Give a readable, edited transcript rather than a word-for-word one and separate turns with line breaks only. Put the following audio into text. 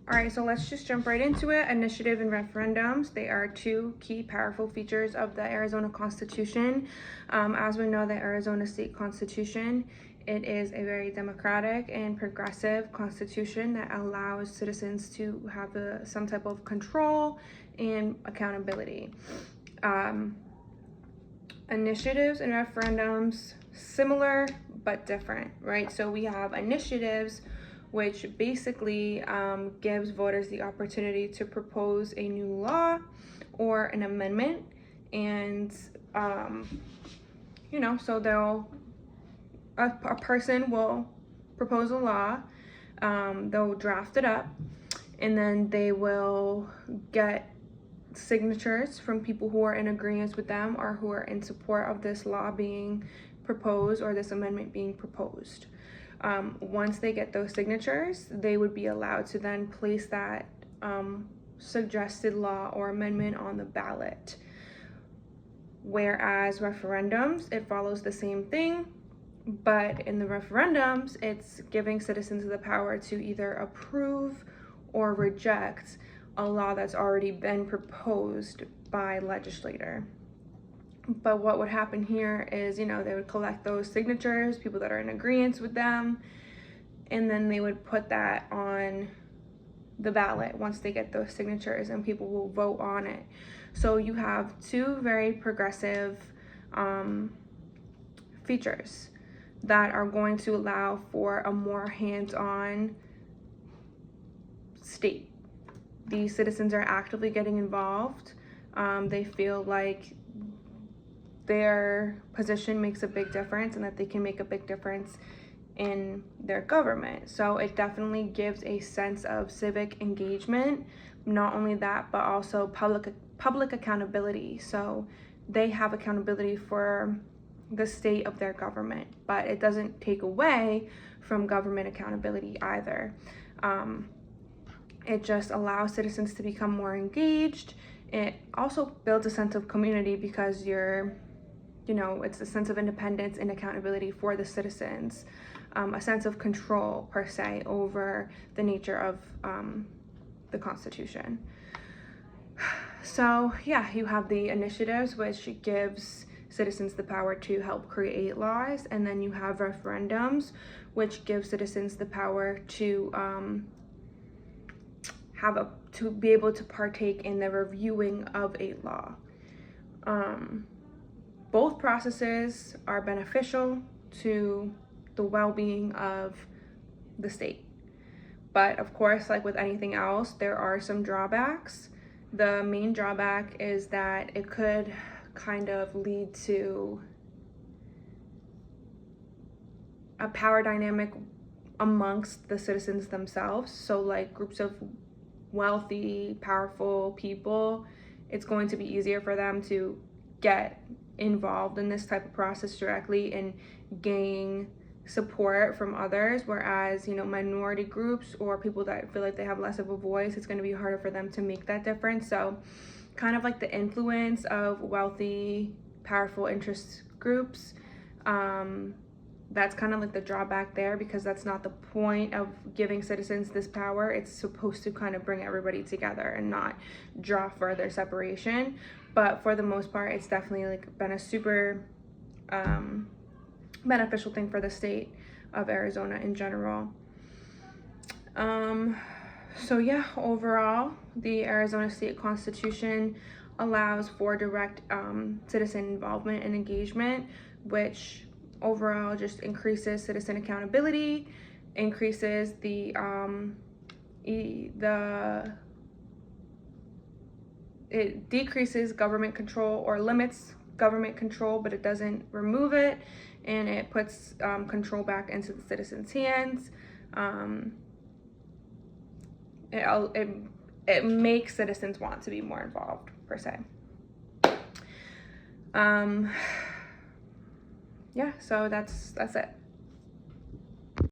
All right, so let's just jump right into it. Initiative and referendums, they are two key powerful features of the Arizona Constitution. As we know, the Arizona State Constitution, it is a very democratic and progressive constitution that allows citizens to have some type of control and accountability. Initiatives and referendums, similar but different, right? So we have initiatives, which basically gives voters the opportunity to propose a new law or an amendment. And, so a person will propose a law, they'll draft it up, and then they will get signatures from people who are in agreement with them or who are in support of this law being proposed or this amendment being proposed. Once they get those signatures, they would be allowed to then place that suggested law or amendment on the ballot. Whereas referendums, it follows the same thing, but in the referendums, it's giving citizens the power to either approve or reject a law that's already been proposed by a legislator. But what would happen here is, they would collect those signatures, people that are in agreement with them, and then they would put that on the ballot once they get those signatures, and people will vote on it. So you have two very progressive features that are going to allow for a more hands-on state. These citizens are actively getting involved. They feel like their position makes a big difference and that they can make a big difference in their government. So it definitely gives a sense of civic engagement. Not only that, but also public accountability. So they have accountability for the state of their government, but it doesn't take away from government accountability either. It just allows citizens to become more engaged. It also builds a sense of community because it's a sense of independence and accountability for the citizens, a sense of control per se over the nature of the Constitution. So yeah, you have the initiatives, which gives citizens the power to help create laws, and then you have referendums, which give citizens the power to to be able to partake in the reviewing of a law. Both processes are beneficial to the well-being of the state. But of course, like with anything else, there are some drawbacks. The main drawback is that it could kind of lead to a power dynamic amongst the citizens themselves. So like groups of wealthy, powerful people, it's going to be easier for them to get involved in this type of process directly and gain support from others, whereas minority groups or people that feel like they have less of a voice, it's going to be harder for them to make that difference. So kind of like the influence of wealthy, powerful interest groups, that's kind of like the drawback there, because that's not the point of giving citizens this power. It's supposed to kind of bring everybody together and not draw further separation. But for the most part, it's definitely been a super beneficial thing for the state of Arizona in general. So yeah, overall, the Arizona State Constitution allows for direct citizen involvement and engagement, which overall just increases citizen accountability, increases it decreases government control or limits government control, but it doesn't remove it, and it puts control back into the citizens' hands. It makes citizens want to be more involved per se. Yeah, so that's it.